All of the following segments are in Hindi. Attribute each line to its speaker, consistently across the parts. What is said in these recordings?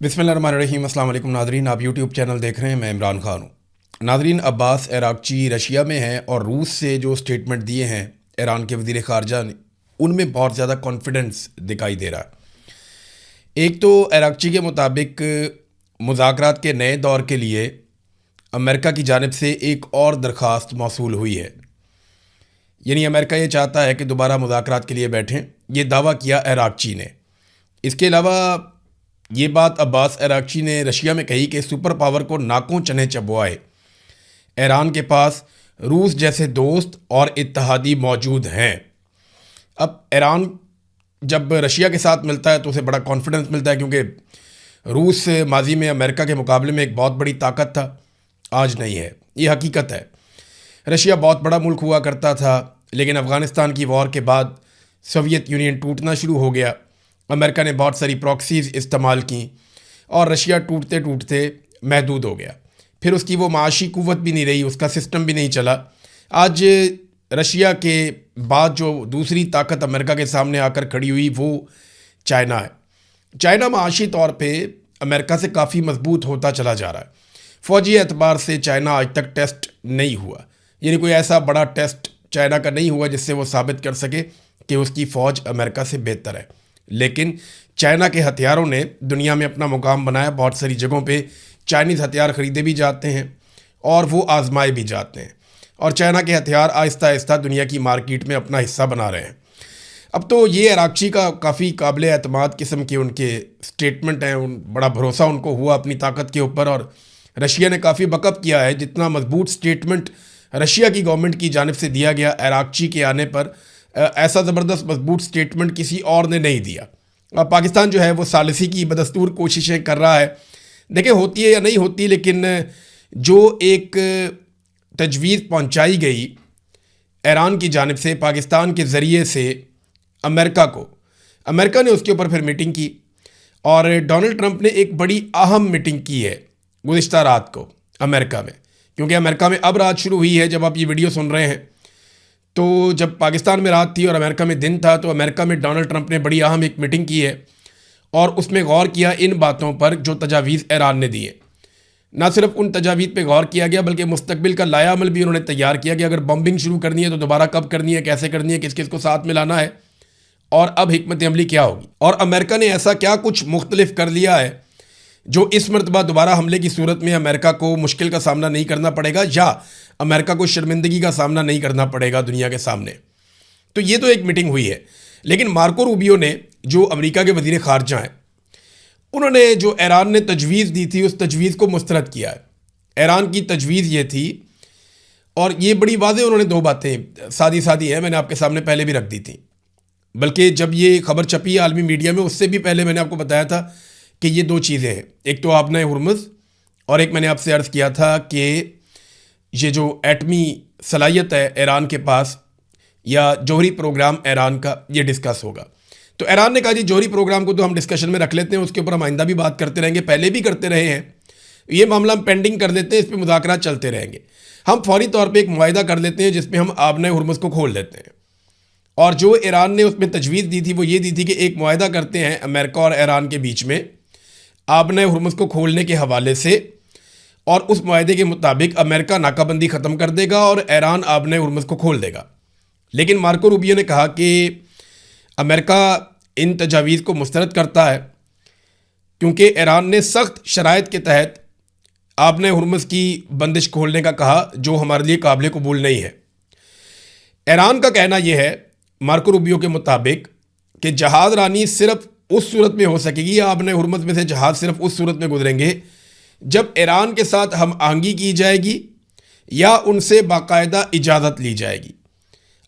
Speaker 1: बिस्मिल्लाहिर्रहमानिर्रहीम। अस्सलाम वालेकुम नादरीन, आप यूट्यूब चैनल देख रहे हैं, मैं इमरान खान हूँ। नादरीन, अब्बास अरागची रशिया में हैं और रूस से जो स्टेटमेंट दिए हैं ईरान के वज़ीर ख़ारजा ने, उनमें बहुत ज़्यादा कॉन्फिडेंस दिखाई दे रहा है। एक तो अरागची के मुताबिक मुज़ाकरात के नए दौर के लिए अमेरिका की जानिब से एक और दरख्वास्त मौसूल हुई है, यानी अमेरिका ये चाहता है कि दोबारा मुज़ाकरात के लिए बैठें। ये दावा किया अरागची ने। इसके अलावा ये बात अब्बास अरागची ने रशिया में कही कि सुपर पावर को नाकों चने चबवाए, ईरान के पास रूस जैसे दोस्त और इत्तहादी मौजूद हैं। अब ईरान जब रशिया के साथ मिलता है तो उसे बड़ा कॉन्फिडेंस मिलता है, क्योंकि रूस माजी में अमेरिका के मुकाबले में एक बहुत बड़ी ताकत था, आज नहीं है। ये हकीकत है। रशिया बहुत बड़ा मुल्क हुआ करता था, लेकिन अफ़गानिस्तान की वॉर के बाद सोवियत यूनियन टूटना शुरू हो गया। अमेरिका ने बहुत सारी प्रॉक्सीज़ इस्तेमाल की और रशिया टूटते टूटते महदूद हो गया। फिर उसकी वो माशी कुव्वत भी नहीं रही, उसका सिस्टम भी नहीं चला। आज रशिया के बाद जो दूसरी ताकत अमेरिका के सामने आकर खड़ी हुई वो चाइना है। चाइना माशी तौर पे अमेरिका से काफ़ी मजबूत होता चला जा रहा है। फ़ौजी एतबार से चाइना आज तक टेस्ट नहीं हुआ, यानी कोई ऐसा बड़ा टेस्ट चाइना का नहीं हुआ जिससे वो साबित कर सके कि उसकी फ़ौज अमेरिका से बेहतर है। लेकिन चाइना के हथियारों ने दुनिया में अपना मुकाम बनाया। बहुत सारी जगहों पे चाइनीज़ हथियार ख़रीदे भी जाते हैं और वो आजमाए भी जाते हैं, और चाइना के हथियार आहिस्ता आहिस्ता दुनिया की मार्केट में अपना हिस्सा बना रहे हैं। अब तो ये अरागची का काफ़ी काबिल एतमाद किस्म के उनके स्टेटमेंट हैं, बड़ा भरोसा उनको हुआ अपनी ताकत के ऊपर, और रशिया ने काफ़ी बकअप किया है। जितना मजबूत स्टेटमेंट रशिया की गवर्नमेंट की जानिब से दिया गया अरागची के आने पर, ऐसा ज़बरदस्त मजबूत स्टेटमेंट किसी और ने नहीं दिया। अब पाकिस्तान जो है वो सालिसी की बदस्तूर कोशिशें कर रहा है। देखिए होती है या नहीं होती, लेकिन जो एक तजवीज़ पहुंचाई गई ईरान की जानिब से पाकिस्तान के ज़रिए से अमेरिका को, अमेरिका ने उसके ऊपर फिर मीटिंग की, और डोनाल्ड ट्रंप ने एक बड़ी अहम मीटिंग की है गुज़िश्ता रात को अमेरिका में। क्योंकि अमेरिका में अब रात शुरू हुई है जब आप ये वीडियो सुन रहे हैं, तो जब पाकिस्तान में रात थी और अमेरिका में दिन था, तो अमेरिका में डोनाल्ड ट्रंप ने बड़ी अहम एक मीटिंग की है और उसमें गौर किया इन बातों पर जो तजावीज़ ईरान ने दी है। ना सिर्फ उन तजावीज़ पे गौर किया गया, बल्कि मुस्तकबिल का लाया अमल भी उन्होंने तैयार किया कि अगर बम्बिंग शुरू करनी है तो दोबारा कब करनी है, कैसे करनी है, किस किस को साथ में लाना है, और अब हिकमत अमली क्या होगी, और अमेरिका ने ऐसा क्या कुछ मुख्तलिफ कर लिया है जो इस मरतबा दोबारा हमले की सूरत में अमेरिका को मुश्किल का सामना नहीं करना पड़ेगा, या अमेरिका को शर्मिंदगी का सामना नहीं करना पड़ेगा दुनिया के सामने। तो ये तो एक मीटिंग हुई है। लेकिन मार्को रूबियो ने, जो अमेरिका के वज़ीर ख़ारजा हैं, उन्होंने जो ईरान ने तजवीज़ दी थी उस तजवीज़ को मुस्तरद किया है। ईरान की तजवीज़ ये थी, और ये बड़ी वाज़ेह उन्होंने दो बातें सादी सादी है, मैंने आपके सामने पहले भी रख दी थी। बल्कि जब ये खबर छपी आलमी मीडिया में, उससे भी पहले मैंने आपको बताया था कि ये दो चीज़ें हैं, एक तो आबना हुर्मुज़, और एक मैंने आपसे अर्ज़ किया था कि ये जो एटमी सलाहियत है ईरान के पास, या जौहरी प्रोग्राम ईरान का, ये डिस्कस होगा। तो ईरान ने कहा जी जौहरी प्रोग्राम को तो हम डिस्कशन में रख लेते हैं, उसके ऊपर हम आइंदा भी बात करते रहेंगे, पहले भी करते रहे हैं, ये मामला हम पेंडिंग कर देते हैं, इस पर मुज़ाकरात चलते रहेंगे। हम फौरी तौर पर एक मुआहिदा कर लेते हैं जिसमें हम आबना हुर्मुज़ को खोल देते हैं। और जो ईरान ने उसमें तजवीज़ दी थी वो ये दी थी कि एक मुआहिदा करते हैं अमेरिका और ईरान के बीच में आबना हुर्मुज़ को खोलने के हवाले से, और उस मुआहिदे के मुताबिक अमेरिका नाकाबंदी ख़त्म कर देगा और ईरान आबना हुर्मुज़ को खोल देगा। लेकिन मार्को रूबियो ने कहा कि अमेरिका इन तजावीज़ को मुस्तरद करता है, क्योंकि ईरान ने सख्त शराइत के तहत आबना हुर्मुज़ की बंदिश खोलने का कहा, जो हमारे लिए काबिल कबूल नहीं है। ईरान का कहना यह है मार्को रूबियो के मुताबिक कि जहाज़ रानी सिर्फ उस सूरत में हो सकेगी, या आबना हुर्मुज़ में से जहाज़ सिर्फ उस सूरत में गुजरेंगे जब ईरान के साथ हम आहंगी की जाएगी या उनसे बाकायदा इजाज़त ली जाएगी।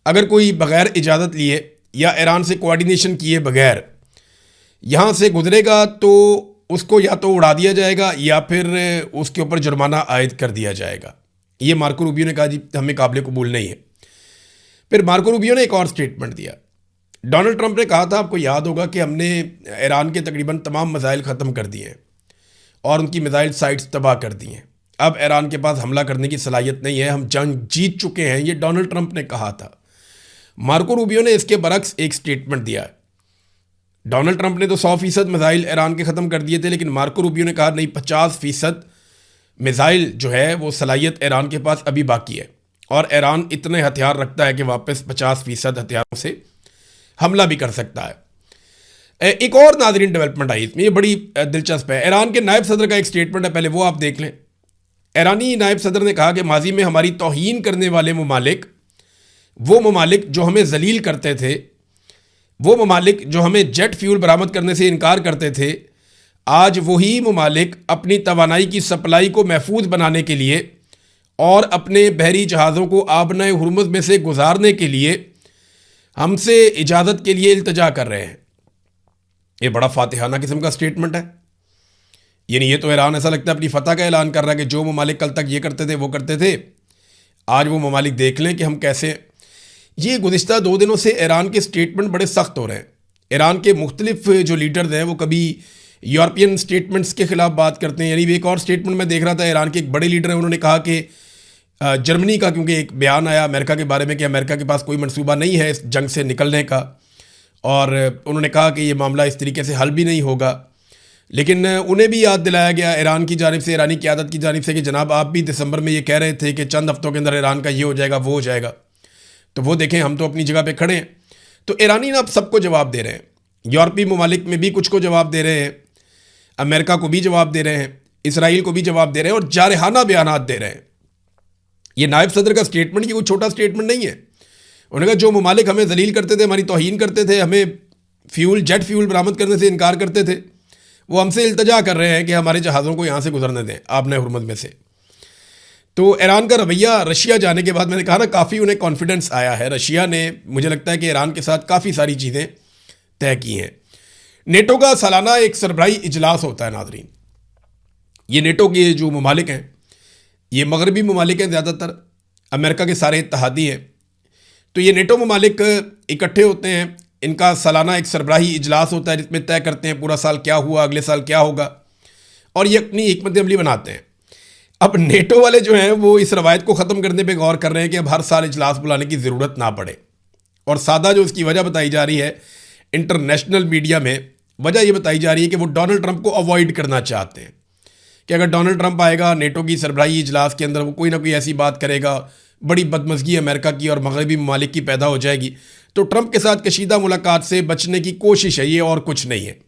Speaker 1: अगर कोई बग़ैर इजाज़त लिए या ईरान से कोऑर्डिनेशन किए बगैर यहाँ से गुजरेगा तो उसको या तो उड़ा दिया जाएगा या फिर उसके ऊपर जुर्माना आयद कर दिया जाएगा। ये मार्को रूबियो ने कहा जी हमें काबिल कबूल नहीं है। फिर मार्को रूबियो ने एक और स्टेटमेंट दिया। डोनाल्ड ट्रंप ने कहा था, आपको याद होगा, कि हमने ईरान के तकरीबन तमाम मिसाइल ख़त्म कर दिए हैं और उनकी मिसाइल साइट्स तबाह कर दी हैं। अब ईरान के पास हमला करने की सलाहियत नहीं है, हम जंग जीत चुके हैं, ये डोनाल्ड ट्रंप ने कहा था। मार्को रूबियो ने इसके बरक्स एक स्टेटमेंट दिया है। डोनाल्ड ट्रंप ने तो 100% मिसाइल ईरान के ख़त्म कर दिए थे, लेकिन मार्को रूबियो ने कहा नहीं, 50% मिसाइल जो है वो सलाहियत ईरान के पास अभी बाकी है और ईरान इतने हथियार रखता है कि वापस 50% हथियारों से हमला भी कर सकता है। एक और नाज़रीन डेवलपमेंट आई इसमें, ये बड़ी दिलचस्प है। ईरान के नायब सदर का एक स्टेटमेंट है, पहले वो आप देख लें। ईरानी नायब सदर ने कहा कि माजी में हमारी तौहीन करने वाले ममालिक, वो ममालिक जो हमें जलील करते थे, वो ममालिक जो हमें जेट फ्यूल बरामद करने से इनकार करते थे, आज वही ममालिक अपनी तवानाई की सप्लाई को महफूज बनाने के लिए और अपने बहरी जहाज़ों को आबनाए हुर्मुज़ में से गुजारने के लिए हमसे इजाज़त के लिए इल्तजा कर रहे हैं। ये बड़ा फातिहाना किस्म का स्टेटमेंट है। यानी ये तो ईरान ऐसा लगता है अपनी फतह का ऐलान कर रहा है कि जो ममालिक कल तक ये करते थे वो करते थे, आज वो ममालिक देख लें कि हम कैसे। ये गुज़िश्ता 2 दिनों से ईरान के स्टेटमेंट बड़े सख्त हो रहे हैं। ईरान के मुख्तलिफ जो लीडर्स हैं वो कभी यूरोपियन स्टेटमेंट्स के ख़िलाफ़ बात करते हैं। यानी एक और स्टेटमेंट मैं देख रहा था, ईरान के एक बड़े लीडर हैं, उन्होंने कहा कि जर्मनी का, क्योंकि एक बयान आया अमेरिका के बारे में कि अमेरिका के पास कोई मंसूबा नहीं है इस जंग से निकलने का, और उन्होंने कहा कि ये मामला इस तरीके से हल भी नहीं होगा। लेकिन उन्हें भी याद दिलाया गया ईरान की जानिब से, ईरानी क़यादत की जानिब से कि जनाब आप भी दिसंबर में ये कह रहे थे कि चंद हफ्तों के अंदर ईरान का ये हो जाएगा वो हो जाएगा, तो वो देखें हम तो अपनी जगह पे खड़े हैं। तो ईरानी ना अब सबको जवाब दे रहे हैं, यूरोपीय ममालिक में भी कुछ को जवाब दे रहे हैं, अमेरिका को भी जवाब दे रहे हैं, इसराइल को भी जवाब दे रहे हैं और जारहाना बयानात दे रहे हैं। ये नायब सदर का स्टेटमेंट ये कोई छोटा स्टेटमेंट नहीं है। उन्होंने कहा जो ममालिक हमें जलील करते थे, हमारी तौहीन करते थे, हमें जेट फ्यूल बरामद करने से इनकार करते थे, वो हमसे इल्तजा कर रहे हैं कि हमारे जहाज़ों को यहाँ से गुजरने दें आबनाए हुर्मुज़ में से। तो ईरान का रवैया रशिया जाने के बाद मैंने कहा ना, काफ़ी उन्हें कॉन्फिडेंस आया है। रशिया ने, मुझे लगता है कि ईरान के साथ काफ़ी सारी चीज़ें तय की हैं। नेटो का सालाना एक सरबराही इजलास होता है नाज़रीन। ये नेटो के जो ममालिक हैं, ये मगरबी ममालिक हैं, ज़्यादातर अमेरिका के सारे इत्तहादी हैं। तो ये नेटो ममालिक इकट्ठे होते हैं, इनका सालाना एक सरबराही इजलास होता है जिसमें तय करते हैं पूरा साल क्या हुआ, अगले साल क्या होगा, और ये अपनी हिकमत अमली बनाते हैं। अब नेटो वाले जो हैं वो इस रवायत को ख़त्म करने पे गौर कर रहे हैं कि अब हर साल इजलास बुलाने की ज़रूरत ना पड़े। और सादा जो इसकी वजह बताई जा रही है इंटरनेशनल मीडिया में, वजह ये बताई जा रही है कि वो डोनाल्ड ट्रंप को अवॉइड करना चाहते हैं कि अगर डोनाल्ड ट्रंप आएगा नेटो की सरबराही इजलास के अंदर, वो कोई ना कोई ऐसी बात करेगा, बड़ी बदमज़गी अमेरिका की और मगरबी ममालिक की पैदा हो जाएगी। तो ट्रंप के साथ कशीदा मुलाकात से बचने की कोशिश है ये, और कुछ नहीं है।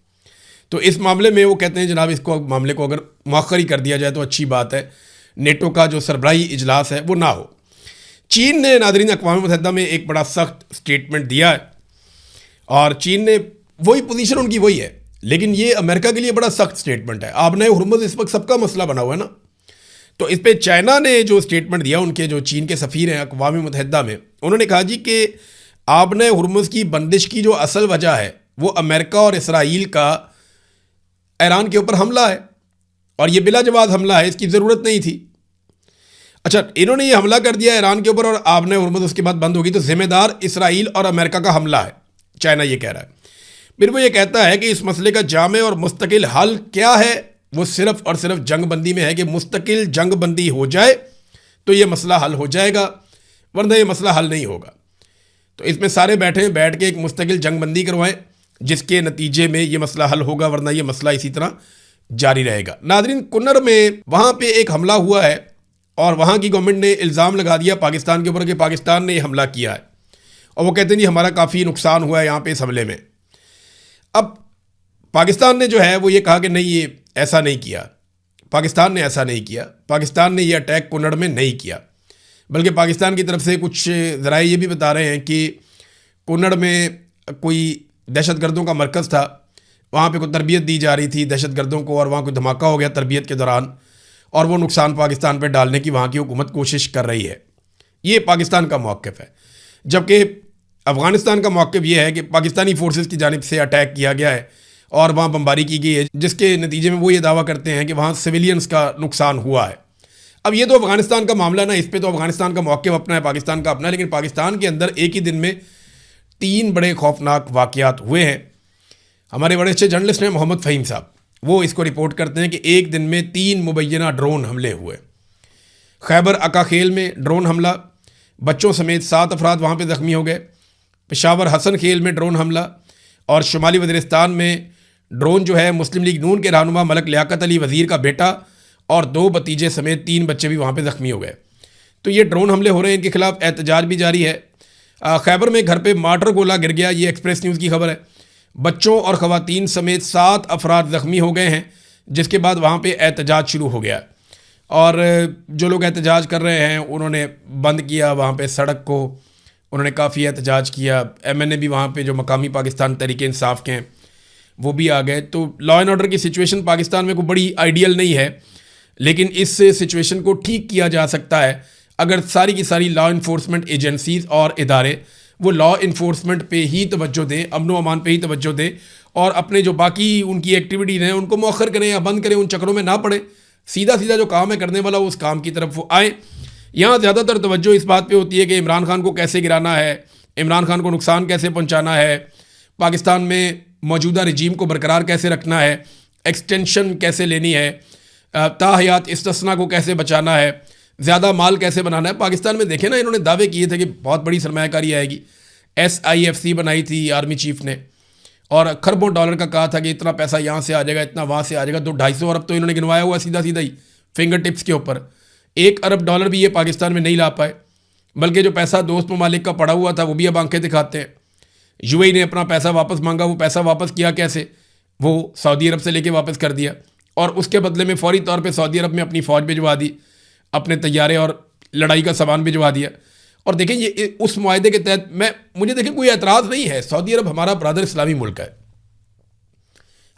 Speaker 1: तो इस मामले में वो कहते हैं जनाब इसको मामले को अगर मौखर ही कर दिया जाए तो अच्छी बात है, नेटो का जो सरबराही इजलास है वो ना हो। चीन ने नाज़रीन अक़वाम मुत्तहिदा में एक बड़ा सख्त स्टेटमेंट दिया है और चीन ने वही पोजीशन उनकी वही है, लेकिन ये अमेरिका के लिए बड़ा सख्त स्टेटमेंट है। आबनाए हुर्मुज़ इस वक्त सबका मसला बना हुआ है ना, तो इस पर चाइना ने जो स्टेटमेंट दिया, उनके जो चीन के सफ़ीर हैं अक़वाम मुत्तहिदा में, उन्होंने कहा जी कि आबनाए हुर्मुज़ की बंदिश की जो असल वजह है वो अमेरिका और इसराइल का ईरान के ऊपर हमला है, और ये बिला जवाब हमला है, इसकी ज़रूरत नहीं थी। अच्छा, इन्होंने ये हमला कर दिया ईरान के ऊपर और आबनाए हुर्मुज़ उसके बाद बंद होगी, तो जिम्मेदार इसराइल और अमेरिका का हमला है, चाइना ये कह रहा है। फिर वो ये कहता है कि इस मसले का जामे और मुस्तकिल हल क्या है, वो सिर्फ़ और सिर्फ जंगबंदी में है कि मुस्तकिल जंगबंदी हो जाए तो ये मसला हल हो जाएगा, वरना ये मसला हल नहीं होगा। तो इसमें सारे बैठ के एक मुस्तकिल जंगबंदी करवाएं जिसके नतीजे में ये मसला हल होगा, वरना ये मसला इसी तरह जारी रहेगा। नाज़रीन, कुन्नर में वहाँ पे एक हमला हुआ है और वहाँ की गवर्नमेंट ने इल्ज़ाम लगा दिया पाकिस्तान के ऊपर कि पाकिस्तान ने ये हमला किया है, और वो कहते हैं जी हमारा काफ़ी नुकसान हुआ है यहाँ पे इस हमले में। अब पाकिस्तान ने जो है वो ये कहा कि नहीं, ये ऐसा नहीं किया, पाकिस्तान ने ऐसा नहीं किया, पाकिस्तान ने ये अटैक कुन्नड़ में नहीं किया, बल्कि पाकिस्तान की तरफ से कुछ ज़राए ये भी बता रहे हैं कि कुन्नड़ में कोई दहशतगर्दों का मरकज़ था, वहाँ पे कोई तरबियत दी जा रही थी दहशतगर्दों को, और वहाँ कोई धमाका हो गया तरबियत के दौरान, और वो नुकसान पाकिस्तान पे डालने की वहाँ की हुकूमत कोशिश कर रही है। ये पाकिस्तान का मौक़िफ़ है। जबकि अफ़गानिस्तान का मौक़िफ़ ये है कि पाकिस्तानी फ़ोर्सेस की जानिब से अटैक किया गया है और वहाँ बमबारी की गई है, जिसके नतीजे में वो ये दावा करते हैं कि वहाँ सिविलियंस का नुकसान हुआ है। अब ये तो अफ़गानिस्तान का मामला ना, इस पर तो अफ़गानिस्तान का मौक़िफ़ अपना है, पाकिस्तान का अपना है, लेकिन पाकिस्तान के अंदर एक ही दिन में 3 बड़े खौफनाक वाक़यात हुए हैं। हमारे बड़े अच्छे जर्नलिस्ट हैं मोहम्मद फ़हीम साहब, वो इसको रिपोर्ट करते हैं कि एक दिन में 3 मुबैना ड्रोन हमले हुए। खैबर अकाखेल में ड्रोन हमला, बच्चों समेत 7 अफराद वहाँ पे ज़ख्मी हो गए। पेशावर हसन खेल में ड्रोन हमला, और शुमाली वज़ीरिस्तान में ड्रोन जो है मुस्लिम लीग नून के रहनुमा मलक लियाकत अली वज़ीर का बेटा और 2 भतीजे समेत 3 बच्चे भी वहाँ पे ज़ख्मी हो गए। तो ये ड्रोन हमले हो रहे हैं, इनके खिलाफ एहतजाज भी जारी है। खैबर में घर पे मार्टर गोला गिर गया, ये एक्सप्रेस न्यूज़ की खबर है। बच्चों और ख़वातीन समेत 7 अफराद ज़ख्मी हो गए हैं, जिसके बाद वहाँ पे एहतजाज शुरू हो गया। और जो लोग एहतजाज कर रहे हैं उन्होंने बंद किया वहाँ पे सड़क को, उन्होंने काफ़ी एहतजाज किया। MNA भी वहाँ पे जो मकामी पाकिस्तान तहरीक इंसाफ के हैं वो भी आ गए। तो लॉ एंड ऑर्डर की सिचुएशन पाकिस्तान में कोई बड़ी आइडियल नहीं है, लेकिन इस सिचुएशन को ठीक किया जा सकता है अगर सारी की सारी लॉ इन्फोर्समेंट एजेंसीज़ और इदारे वो लॉ इन्फोर्समेंट पे ही तवज्जो दें, अमन व अमान पे ही तवज्जो दें, और अपने जो बाकी उनकी एक्टिविटीज़ हैं उनको मौखर करें या बंद करें, उन चक्करों में ना पड़े। सीधा सीधा जो काम है करने वाला उस काम की तरफ वो आए। यहाँ ज़्यादातर तवज्जो इस बात पे होती है कि इमरान खान को कैसे गिराना है, इमरान खान को नुकसान कैसे पहुँचाना है, पाकिस्तान में मौजूदा रजीम को बरकरार कैसे रखना है, एक्सटेंशन कैसे लेनी है, ताहयात इस्तिस्ना को कैसे बचाना है, ज़्यादा माल कैसे बनाना है। पाकिस्तान में देखें ना, इन्होंने दावे किए थे कि बहुत बड़ी सरमायाकारी आएगी। SIFC बनाई थी आर्मी चीफ ने और खरबों डॉलर का कहा था कि इतना पैसा यहाँ से आ जाएगा, इतना वहाँ से आ जाएगा। तो 250 अरब तो इन्होंने गिनवाया हुआ सीधा सीधा ही फिंगर टिप्स के ऊपर। 1 अरब डॉलर भी ये पाकिस्तान में नहीं ला पाए, बल्कि जो पैसा दोस्त ममालिक का पड़ा हुआ था वो भी अब आंखें दिखाते हैं। UAE ने अपना पैसा वापस मांगा, वो पैसा वापस किया कैसे, वो सऊदी अरब से लेके वापस कर दिया, और उसके बदले में फौरी तौर पे सऊदी अरब में अपनी फ़ौज भिजवा दी, अपने तैयारे और लड़ाई का सामान भिजवा दिया। और देखें ये उस मुआहदे के तहत मुझे देखें कोई एतराज़ नहीं है। सऊदी अरब हमारा बरादर इस्लामी मुल्क है,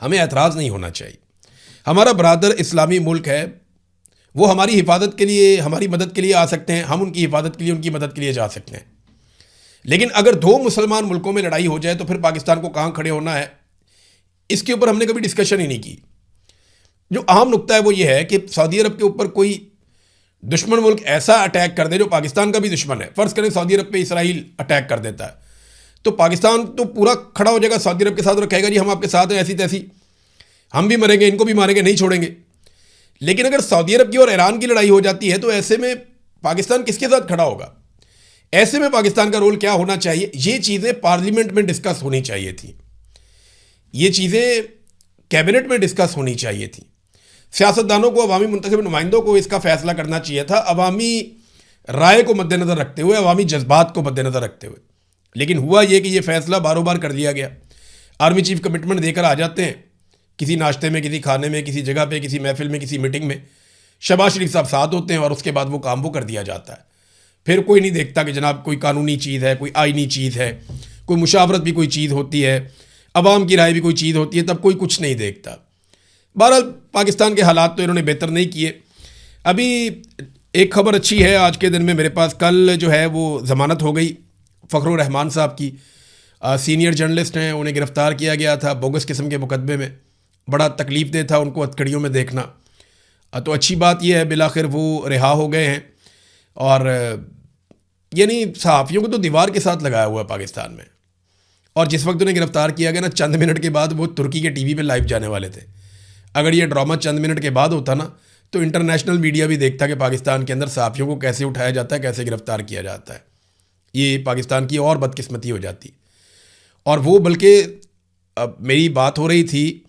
Speaker 1: हमें एतराज़ नहीं होना चाहिए। हमारा बरादर इस्लामी मुल्क है, वो हमारी हिफाजत के लिए, हमारी मदद के लिए आ सकते हैं, हम उनकी हिफाजत के लिए, उनकी मदद के लिए जा सकते हैं। लेकिन अगर 2 मुसलमान मुल्कों में लड़ाई हो जाए तो फिर पाकिस्तान को कहाँ खड़े होना है, इसके ऊपर हमने कभी डिस्कशन ही नहीं की। जो अहम नुक्ता है वो ये है कि सऊदी अरब के ऊपर कोई दुश्मन मुल्क ऐसा अटैक कर दे जो पाकिस्तान का भी दुश्मन है। फ़र्ज़ करें सऊदी अरब पे इसराइल अटैक कर देता है, तो पाकिस्तान तो पूरा खड़ा हो जाएगा सऊदी अरब के साथ और कहेगा जी हम आपके साथ हैं, ऐसी तैसी, हम भी मरेंगे, इनको भी मारेंगे, नहीं छोड़ेंगे। लेकिन अगर सऊदी अरब की और ईरान की लड़ाई हो जाती है तो ऐसे में पाकिस्तान किसके साथ खड़ा होगा? ऐसे में पाकिस्तान का रोल क्या होना चाहिए, ये चीज़ें पार्लियामेंट में डिस्कस होनी चाहिए थी, ये चीज़ें कैबिनेट में डिस्कस होनी चाहिए थी। सियासतदानों को, अवामी मुंतखब नुमाइंदों को इसका फैसला करना चाहिए था, अवामी राय को मद्देनज़र रखते हुए, अवामी जज्बात को मद्देनज़र रखते हुए। लेकिन हुआ ये कि ये फ़ैसला बारों बार कर लिया गया। आर्मी चीफ कमिटमेंट देकर आ जाते हैं किसी नाश्ते में, किसी खाने में, किसी जगह पे, किसी महफिल में, किसी मीटिंग में, शहबाज शरीफ साहब साथ होते हैं और उसके बाद वो काम वो कर दिया जाता है। फिर कोई नहीं देखता कि जनाब कोई कानूनी चीज़ है, कोई आइनी चीज़ है, कोई मुशावरत भी कोई चीज़ होती है, अवाम की राय भी कोई चीज़ होती है, तब कोई कुछ नहीं देखता। बहरहाल पाकिस्तान के हालात तो इन्होंने बेहतर नहीं किए। अभी एक खबर अच्छी है आज के दिन में मेरे पास, कल जो है वो ज़मानत हो गई फ़खरुर रहमान साहब की। सीनियर जर्नलिस्ट हैं, उन्हें गिरफ़्तार किया गया था बोगस किस्म के मुकदमे में। बड़ा तकलीफ़ दे था उनको हथकड़ियों में देखना। तो अच्छी बात यह है बिलाखिर वो रिहा हो गए हैं। और यानी सहाफ़ियों को तो दीवार के साथ लगाया हुआ है पाकिस्तान में। और जिस वक्त उन्हें गिरफ़्तार किया गया ना, चंद मिनट के बाद वो तुर्की के TV पे लाइव जाने वाले थे। अगर ये ड्रामा चंद मिनट के बाद होता ना तो इंटरनेशनल मीडिया भी देखता कि पाकिस्तान के अंदर सहाफ़ियों को कैसे उठाया जाता है, कैसे गिरफ़्तार किया जाता है। ये पाकिस्तान की और बदकिस्मती हो जाती। और वो बल्कि मेरी बात हो रही थी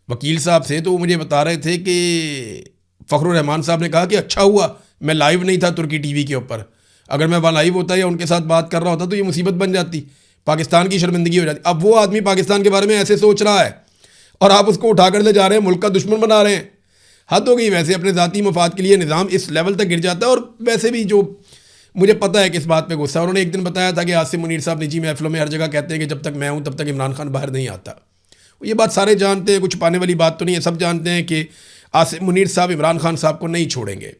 Speaker 1: वकील साहब से, तो वो मुझे बता रहे थे कि फ़खरुर रहमान साहब ने कहा कि अच्छा हुआ मैं लाइव नहीं था तुर्की TV के ऊपर, अगर मैं वहाँ लाइव होता या उनके साथ बात कर रहा होता तो ये मुसीबत बन जाती, पाकिस्तान की शर्मिंदगी हो जाती। अब वो आदमी पाकिस्तान के बारे में ऐसे सोच रहा है और आप उसको उठाकर ले जा रहे हैं, मुल्क का दुश्मन बना रहे हैं। हद हो गई। वैसे अपने ज़ाती मफाद के लिए निज़ाम इस लेवल तक गिर जाता है। और वैसे भी जो मुझे पता है किस बात पे गुस्सा, उन्होंने एक दिन बताया था कि आसिम मुनीर साहब निजी महफिलों में हर जगह कहते हैं कि जब तक मैं हूँ तब तक इमरान खान बाहर नहीं आता। ये बात सारे जानते हैं, कुछ पाने वाली बात तो नहीं है, सब जानते हैं कि आसिम मुनीर साहब इमरान खान साहब को नहीं छोड़ेंगे,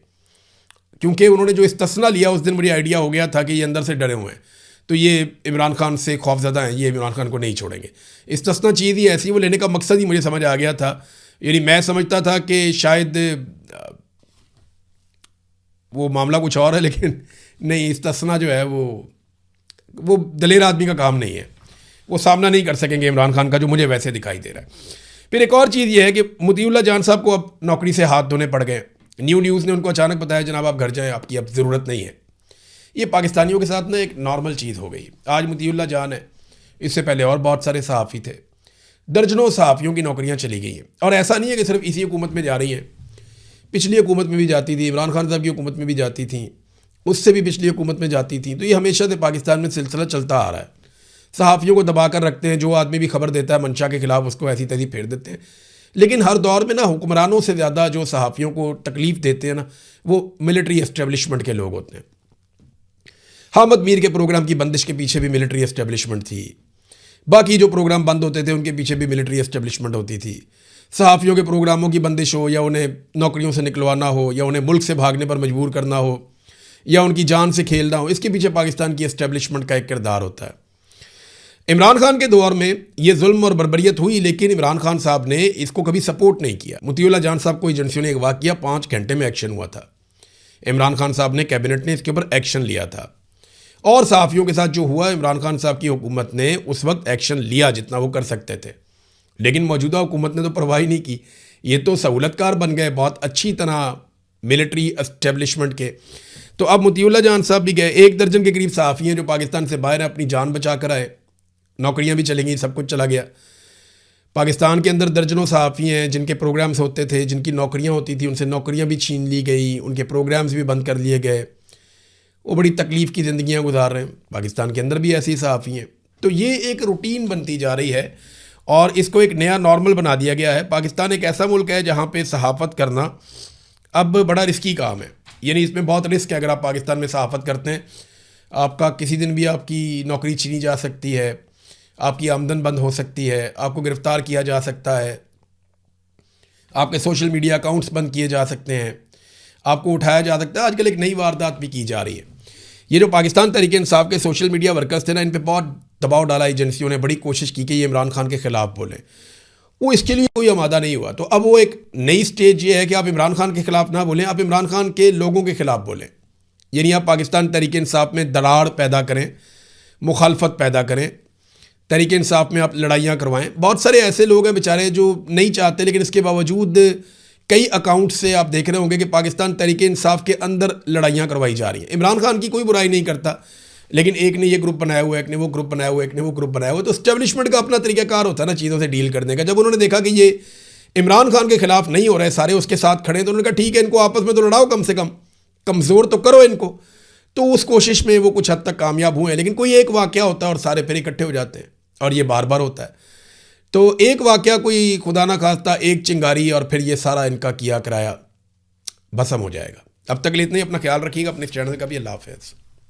Speaker 1: क्योंकि उन्होंने जो इस्तिस्ना लिया उस दिन मुझे आइडिया हो गया था कि ये अंदर से डरे हुए हैं, तो ये इमरान खान से खौफज़दा हैं, ये इमरान खान को नहीं छोड़ेंगे। इस्तिस्ना चीज़ ही ऐसी, वो लेने का मकसद ही मुझे समझ आ गया था। यानी मैं समझता था कि शायद वो मामला कुछ और है, लेकिन नहीं, इस्तिस्ना जो है वो दलेर आदमी का काम नहीं है, वो सामना नहीं कर सकेंगे इमरान खान का, जो मुझे वैसे दिखाई दे रहा है। फिर एक और चीज़ ये है कि मुतीउल्लाह जान साहब को अब नौकरी से हाथ धोने पड़ गए। न्यूज़ ने उनको अचानक बताया जनाब आप घर जाएँ, आपकी अब ज़रूरत नहीं है। ये पाकिस्तानियों के साथ ना एक नॉर्मल चीज़ हो गई। आज मुतीउल्लाह जान है, इससे पहले और बहुत सारे सहाफ़ी थे। दर्जनों सहाफ़ियों की नौकरियां चली गई हैं, और ऐसा नहीं है कि सिर्फ इसी हुकूमत में जा रही हैं। पिछली हुकूमत में भी जाती थी, इमरान खान साहब की हुकूमत में भी जाती थी, उससे भी पिछली हुकूमत में जाती थी। तो ये हमेशा से पाकिस्तान में सिलसिला चलता आ रहा है। सहाफ़ियों को दबा कर रखते हैं, जो आदमी भी खबर देता है मंशा के खिलाफ उसको ऐसी तैसी फेर देते हैं। लेकिन हर दौर में ना हुक्मरानों से ज़्यादा जो सहाफ़ियों को तकलीफ़ देते हैं ना, वो मिलिट्री एस्टेब्लिशमेंट के लोग होते हैं। हामिद मीर के प्रोग्राम की बंदिश के पीछे भी मिलिट्री एस्टेब्लिशमेंट थी, बाकी जो प्रोग्राम बंद होते थे उनके पीछे भी मिलिट्री एस्टेब्लिशमेंट होती थी। सहाफ़ियों के प्रोग्रामों की बंदिश हो, या उन्हें नौकरियों से निकलवाना हो, या उन्हें मुल्क से भागने पर मजबूर करना हो, या उनकी जान से खेलना हो, इसके पीछे पाकिस्तान की एस्टेब्लिशमेंट का एक किरदार होता है। इमरान खान के दौर में ये जुल्म और बर्बरियत हुई, लेकिन इमरान खान साहब ने इसको कभी सपोर्ट नहीं किया। मुतीउल्लाह जान साहब को एजेंसियों ने अगवा किया, 5 घंटे में एक्शन हुआ था। इमरान खान साहब ने, कैबिनेट ने इसके ऊपर एक्शन लिया था। और सहाफ़ियों के साथ जो हुआ, इमरान खान साहब की हुकूमत ने उस वक्त एक्शन लिया जितना वो कर सकते थे, लेकिन मौजूदा हुकूमत ने तो परवाह ही नहीं की। ये तो सहूलतकार बन गए बहुत अच्छी तरह मिलिट्री एस्टेब्लिशमेंट के। तो अब मुतीउल्लाह जान साहब भी गए, 1 दर्जन के करीब सहाफ़ी हैं जो पाकिस्तान से बाहर अपनी जान बचा कर आए, नौकरियां भी चली गई, सब कुछ चला गया। पाकिस्तान के अंदर दर्जनों सहाफ़ी हैं जिनके प्रोग्राम्स होते थे, जिनकी नौकरियां होती थी, उनसे नौकरियां भी छीन ली गई, उनके प्रोग्राम्स भी बंद कर लिए गए। वो बड़ी तकलीफ़ की ज़िंदगियां गुजार रहे हैं। पाकिस्तान के अंदर भी ऐसी सहाफ़ी हैं। तो ये एक रूटीन बनती जा रही है और इसको एक नया नॉर्मल बना दिया गया है। पाकिस्तान एक ऐसा मुल्क है जहाँ पे सहाफ़त करना अब बड़ा रिस्की काम है, यानी इसमें बहुत रिस्क है। अगर आप पाकिस्तान में सहाफ़त करते हैं, आपका किसी दिन भी आपकी नौकरी छीनी जा सकती है, आपकी आमदन बंद हो सकती है, आपको गिरफ़्तार किया जा सकता है, आपके सोशल मीडिया अकाउंट्स बंद किए जा सकते हैं, आपको उठाया जा सकता है। आजकल एक नई वारदात भी की जा रही है। ये जो पाकिस्तान तहरीक इंसाफ के सोशल मीडिया वर्कर्स थे ना, इन पे बहुत दबाव डाला एजेंसियों ने, बड़ी कोशिश की कि ये इमरान खान के ख़िलाफ़ बोलें। वो इसके लिए कोई आमादा नहीं हुआ। तो अब वो एक नई स्टेज ये है कि आप इमरान खान के ख़िलाफ़ ना बोलें, आप इमरान खान के लोगों के ख़िलाफ़ बोलें। यानी आप पाकिस्तान तहरीक इंसाफ में दरार पैदा करें, मुखालफत पैदा करें, तहरीक इंसाफ में आप लड़ाइयाँ करवाएं। बहुत सारे ऐसे लोग हैं बेचारे जो नहीं चाहते, लेकिन इसके बावजूद कई अकाउंट से आप देख रहे होंगे कि पाकिस्तान तहरीक इंसाफ के अंदर लड़ाइयाँ करवाई जा रही हैं। इमरान खान की कोई बुराई नहीं करता, लेकिन एक ने ये ग्रुप बनाया हुआ है, एक ने वो ग्रुप बनाया हुआ है, एक ने वो ग्रुप बनाया हुआ है। तो एस्टेब्लिशमेंट का अपना तरीकाकार होता है ना चीज़ों से डील करने का। जब उन्होंने देखा कि ये इमरान खान के खिलाफ नहीं हो रहे, सारे उसके साथ खड़े हैं, तो उन्होंने कहा ठीक है, इनको आपस में तो लड़ाओ, कम से कम कमज़ोर तो करो इनको। तो उस कोशिश में वो कुछ हद तक कामयाब हुए हैं। लेकिन कोई एक वाक़या होता है और सारे फिर इकट्ठे हो जाते हैं, और ये बार बार होता है। तो एक वाक़या, कोई खुदा ना खास्ता एक चिंगारी, और फिर ये सारा इनका किया कराया भस्म हो जाएगा। अब तक के लिए इतना ही। अपना ख्याल रखिएगा, अपने चैनल का भी। अल्लाह हाफ़िज़।